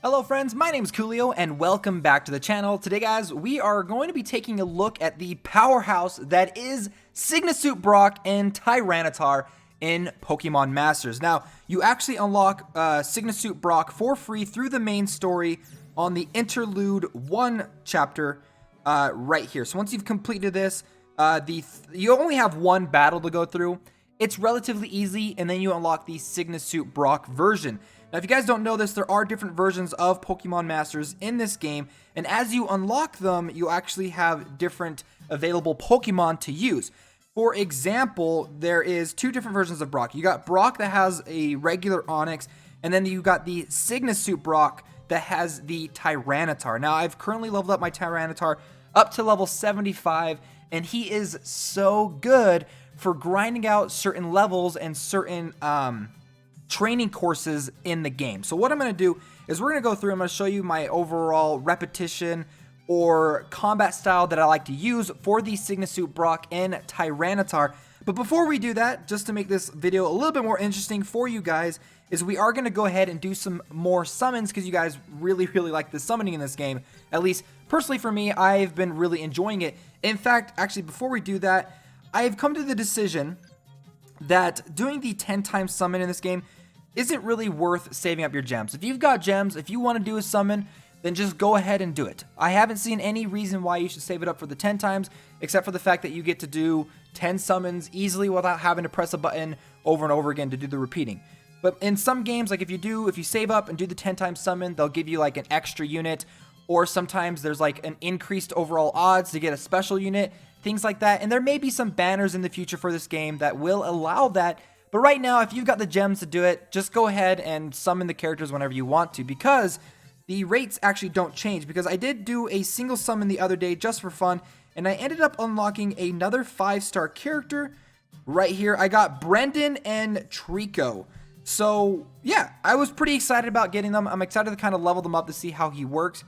Hello friends, my name is Koolio and welcome back to the channel. Today guys, we are going to be taking a look at the powerhouse that is Sygna Brock and Tyranitar in Pokemon Masters. Now, you actually unlock Sygna Brock for free through the main story on the Interlude 1 chapter right here. So once you've completed this, you only have one battle to go through. It's relatively easy, and then you unlock the Sygna Brock version. Now, if you guys don't know this, there are different versions of Pokemon Masters in this game, and as you unlock them, you actually have different available Pokemon to use. For example, there is two different versions of Brock. You got Brock that has a regular Onix, and then you got the Sygna Brock that has the Tyranitar. Now, I've currently leveled up my Tyranitar up to level 75, and he is so good for grinding out certain levels and certain training courses in the game. So what I'm going to do is we're going to go through, I'm going to show you my overall repetition or combat style that I like to use for the Sygna Brock and Tyranitar. But before we do that, just to make this video a little bit more interesting for you guys, is we are going to go ahead and do some more summons because you guys really like the summoning in this game. At least personally for me, I've been really enjoying it. In fact, actually before we do that, I've come to the decision that doing the 10 times summon in this game isn't really worth saving up your gems. If you've got gems, if you want to do a summon, then just go ahead and do it. I haven't seen any reason why you should save it up for the 10 times, except for the fact that you get to do 10 summons easily without having to press a button over and over again to do the repeating. But in some games, like if you save up and do the 10 times summon, they'll give you like an extra unit, or sometimes there's like an increased overall odds to get a special unit, things like that. And there may be some banners in the future for this game that will allow that. But right now, if you've got the gems to do it, just go ahead and summon the characters whenever you want to, because the rates actually don't change. Because I did do a single summon the other day just for fun, and I ended up unlocking another 5-star character right here. I got Brendan and Trico. So yeah, I was pretty excited about getting them. I'm excited to kind of level them up to see how he works.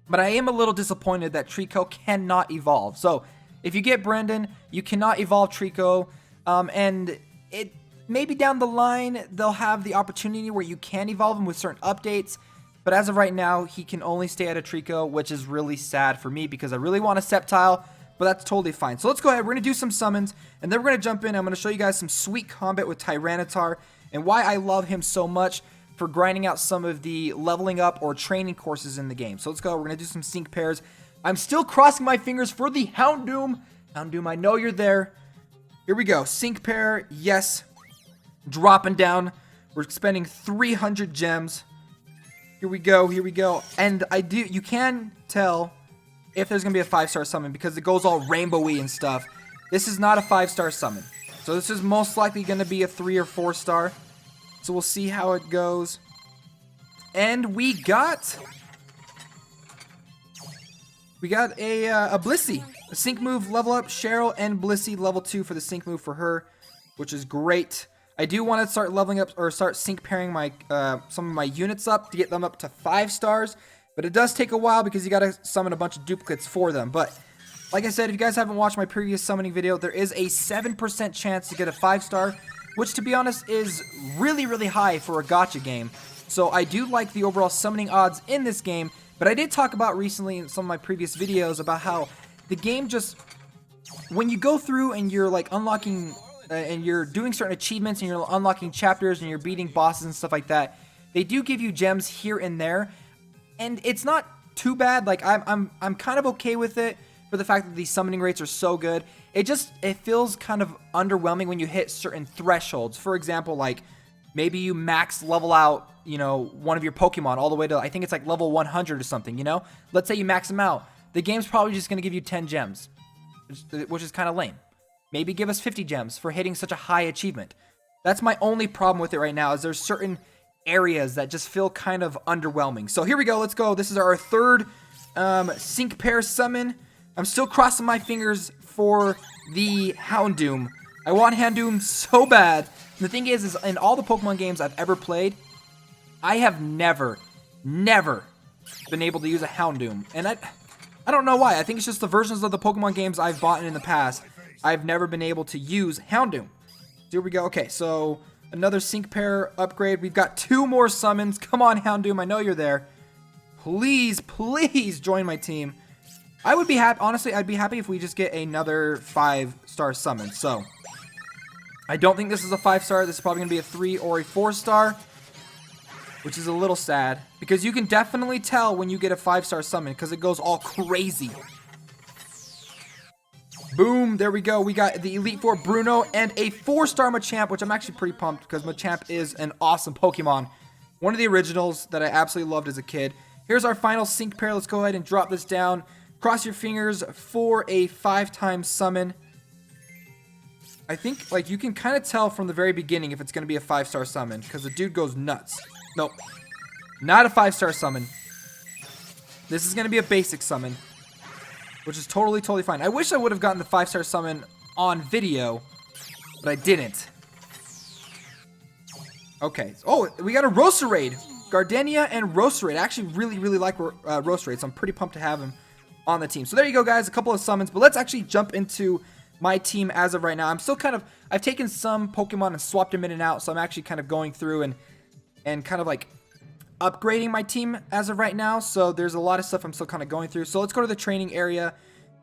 But I am a little disappointed that Trico cannot evolve. So if you get Brendan, you cannot evolve Trico, and it maybe down the line they'll have the opportunity where you can evolve him with certain updates, but as of right now he can only stay at a Trico, which is really sad for me because I really want a Sceptile, but that's totally fine. So let's go ahead, we're going to do some summons, and then we're going to jump in. I'm going to show you guys some sweet combat with Tyranitar and why I love him so much for grinding out some of the leveling up or training courses in the game. So let's go, we're going to do some sync pairs. I'm still crossing my fingers for the Houndoom. Houndoom, I know you're there. Here we go, sync pair, yes. Dropping down. We're spending 300 gems. Here we go. And you can tell if there's going to be a 5-star summon because it goes all rainbowy and stuff. This is not a 5-star summon. So this is most likely going to be a 3 or 4-star. So we'll see how it goes. And we got a Blissey. A sync move level up, Cheryl and Blissey level 2 for the sync move for her, which is great. I do want to start leveling up or start sync pairing my some of my units up to get them up to 5 stars, but it does take a while because you got to summon a bunch of duplicates for them. But like I said, if you guys haven't watched my previous summoning video, there is a 7% chance to get a 5-star, which to be honest is really high for a gacha game. So I do like the overall summoning odds in this game, but I did talk about recently in some of my previous videos about how the game just, when you go through and you're like unlocking and you're doing certain achievements and you're unlocking chapters and you're beating bosses and stuff like that, they do give you gems here and there, and it's not too bad. Like I'm kind of okay with it for the fact that these summoning rates are so good. It feels kind of underwhelming when you hit certain thresholds. For example, like maybe you max level out, you know, one of your Pokemon all the way to, I think it's like level 100 or something, you know? Let's say you max them out. The game's probably just going to give you 10 gems, which is kind of lame. Maybe give us 50 gems for hitting such a high achievement. That's my only problem with it right now, is there's certain areas that just feel kind of underwhelming. So here we go, let's go. This is our third sync pair summon. I'm still crossing my fingers for the Houndoom. I want Houndoom so bad. And the thing is in all the Pokemon games I've ever played, I have never been able to use a Houndoom. And I don't know why. I think it's just the versions of the Pokemon games I've bought in the past. I've never been able to use Houndoom. Here we go. Okay, so another sync pair upgrade. We've got 2 more summons. Come on, Houndoom. I know you're there. please, please join my team. I would be happy, honestly, I'd be happy if we just get another 5-star summon. So, I don't think this is a 5-star. This is probably going to be a 3 or a 4-star, which is a little sad, because you can definitely tell when you get a 5-star summon, because it goes all crazy. Boom, there we go. We got the Elite Four Bruno and a 4-star Machamp, which I'm actually pretty pumped, because Machamp is an awesome Pokemon. One of the originals that I absolutely loved as a kid. Here's our final sync pair. Let's go ahead and drop this down. Cross your fingers for a 5-time summon. I think, like, you can kind of tell from the very beginning if it's going to be a 5-star summon, because the dude goes nuts. Nope. Not a 5-star summon. This is going to be a basic summon, which is totally fine. I wish I would have gotten the 5-star summon on video, but I didn't. Okay. Oh, we got a Roserade. Gardenia and Roserade. I actually really like Roserade, so I'm pretty pumped to have him on the team. So there you go, guys. A couple of summons, but let's actually jump into my team as of right now. I'm still kind of, I've taken some Pokemon and swapped them in and out, so I'm actually kind of going through and kind of like upgrading my team as of right now. So there's a lot of stuff I'm still kind of going through. So let's go to the training area.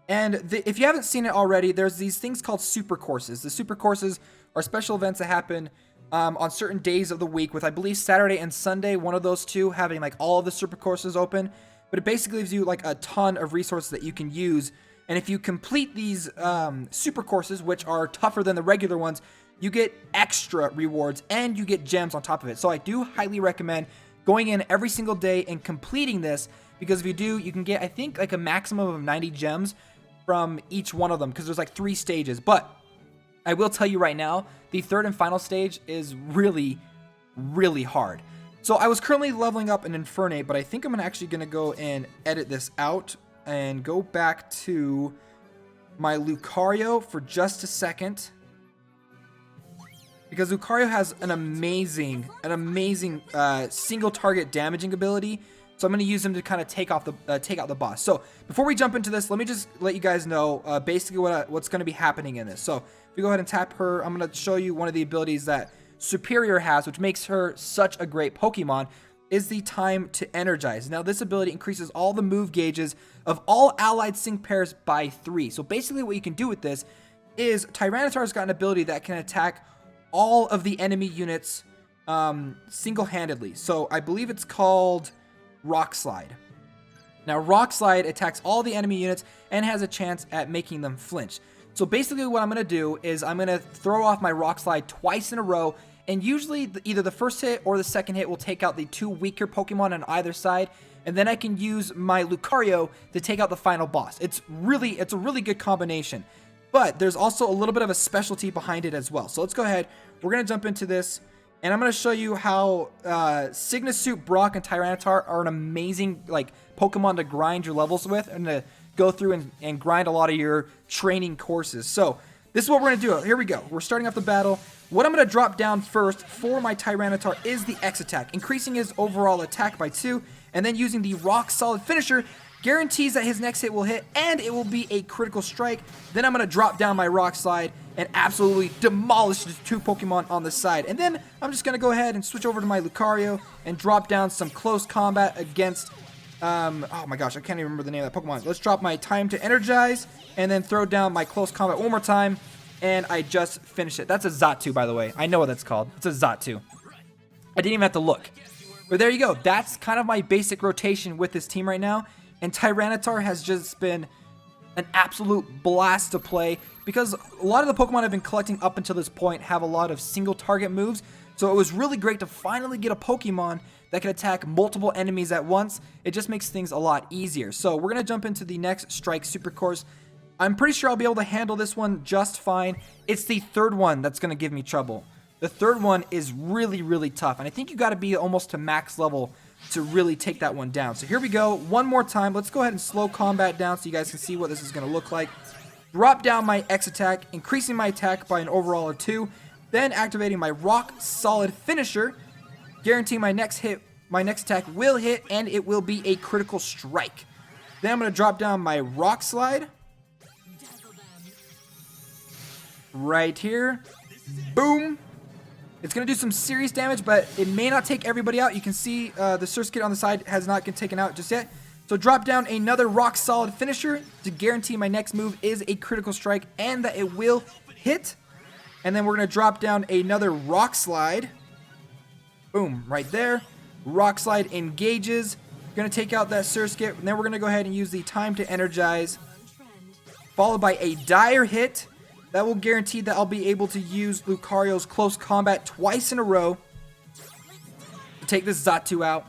And if you haven't seen it already, there's these things called super courses. The super courses are special events that happen on certain days of the week, with I believe Saturday and Sunday, one of those two, having like all of the super courses open. But it basically gives you like a ton of resources that you can use. And if you complete these super courses, which are tougher than the regular ones, you get extra rewards and you get gems on top of it. So I do highly recommend going in every single day and completing this, because if you do, you can get, I think, like a maximum of 90 gems from each one of them, because there's like 3 stages. But I will tell you right now, the third and final stage is really hard. So I was currently leveling up an Infernape, but I think I'm actually going to go and edit this out and go back to my Lucario for just a second, because Lucario has an amazing single target damaging ability. So I'm going to use him to kind of take out the boss. So before we jump into this, let me just let you guys know basically what's going to be happening in this. So if we go ahead and tap her, I'm going to show you one of the abilities that Superior has, which makes her such a great Pokemon, is the time to energize. Now this ability increases all the move gauges of all allied sync pairs by 3. So basically what you can do with this is Tyranitar's got an ability that can attack all of the enemy units single-handedly. So I believe it's called Rock Slide. Now Rock Slide attacks all the enemy units and has a chance at making them flinch. So basically what I'm going to do is I'm going to throw off my Rock Slide twice in a row, and usually either the first hit or the second hit will take out the 2 weaker Pokemon on either side, and then I can use my Lucario to take out the final boss. It's a really good combination. But there's also a little bit of a specialty behind it as well. So let's go ahead. We're going to jump into this, and I'm going to show you how Sygna Suit Brock and Tyranitar are an amazing like Pokemon to grind your levels with, and to go through and grind a lot of your training courses. So this is what we're going to do. Here we go. We're starting off the battle. What I'm going to drop down first for my Tyranitar is the X attack, increasing his overall attack by 2, and then using the Rock Solid finisher guarantees that his next hit will hit, and it will be a critical strike. Then I'm going to drop down my Rock Slide and absolutely demolish the 2 Pokemon on the side. And then I'm just going to go ahead and switch over to my Lucario and drop down some close combat against, oh my gosh, I can't even remember the name of that Pokemon. Let's drop my time to energize and then throw down my close combat one more time, and I just finished it. That's a Xatu, by the way. I know what that's called. It's a Xatu. I didn't even have to look. But there you go. That's kind of my basic rotation with this team right now. And Tyranitar has just been an absolute blast to play, because a lot of the Pokemon I've been collecting up until this point have a lot of single target moves. So it was really great to finally get a Pokemon that can attack multiple enemies at once. It just makes things a lot easier. So we're going to jump into the next Strike Super Course. I'm pretty sure I'll be able to handle this one just fine. It's the third one that's going to give me trouble. The third one is really tough, and I think you got to be almost to max level to really take that one down. So here we go, one more time. Let's go ahead and slow combat down so you guys can see what this is going to look like. Drop down my X attack, increasing my attack by an overall of 2, then activating my Rock Solid finisher, guaranteeing my next attack will hit, and it will be a critical strike. Then I'm going to drop down my Rock Slide right here. Boom. It's going to do some serious damage, but it may not take everybody out. You can see the Surskit on the side has not been taken out just yet. So drop down another rock solid finisher to guarantee my next move is a critical strike and that it will hit. And then we're going to drop down another rock slide. Boom, right there. Rock slide engages. Going to take out that Surskit. And then we're going to go ahead and use the time to energize. Followed by a dire hit. That will guarantee that I'll be able to use Lucario's close combat twice in a row to take this Xatu out.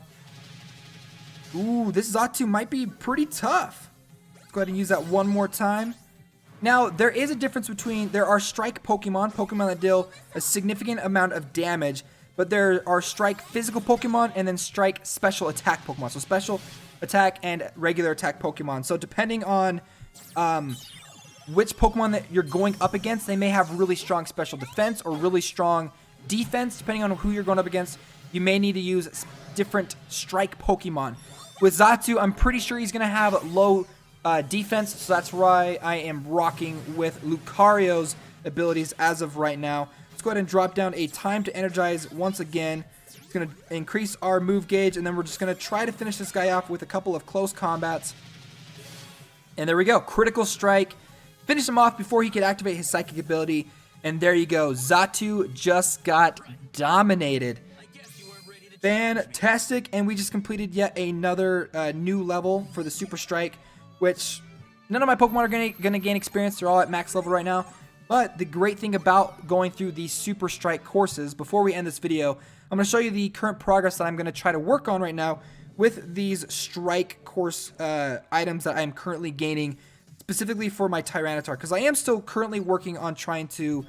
Ooh, this Xatu might be pretty tough. Let's go ahead and use that one more time. Now, there is a difference between, there are strike Pokemon that deal a significant amount of damage, but there are strike physical Pokemon and then strike special attack Pokemon. So special attack and regular attack Pokemon. So depending on which Pokemon that you're going up against, they may have really strong special defense or really strong defense. Depending on who you're going up against, you may need to use different strike Pokemon. With Xatu, I'm pretty sure he's going to have low defense, so that's why I am rocking with Lucario's abilities as of right now. Let's go ahead and drop down a time to energize once again. It's going to increase our move gauge, and then we're just going to try to finish this guy off with a couple of close combats. And there we go. Critical strike. Finish him off before he could activate his psychic ability. And there you go. Xatu just got dominated. Fantastic. And we just completed yet another new level for the Super Strike, which none of my Pokemon are going to gain experience. They're all at max level right now. But the great thing about going through these Super Strike courses, before we end this video, I'm going to show you the current progress that I'm going to try to work on right now with these Strike course items that I'm currently gaining specifically for my Tyranitar, because I am still currently working on trying to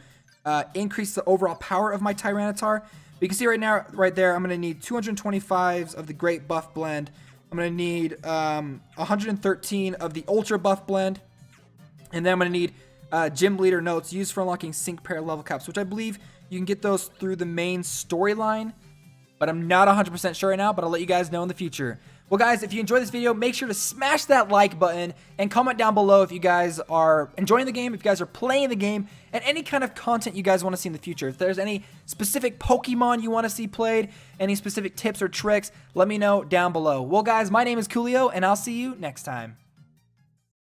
increase the overall power of my Tyranitar. You can see right now, right there, I'm going to need 225s of the Great Buff Blend. I'm going to need 113 of the Ultra Buff Blend. And then I'm going to need Gym Leader Notes used for unlocking Sync Pair level caps, which I believe you can get those through the main storyline. But I'm not 100% sure right now, but I'll let you guys know in the future. Well, guys, if you enjoyed this video, make sure to smash that like button and comment down below if you guys are enjoying the game, if you guys are playing the game, and any kind of content you guys want to see in the future. If there's any specific Pokemon you want to see played, any specific tips or tricks, let me know down below. Well, guys, my name is Koolio, and I'll see you next time.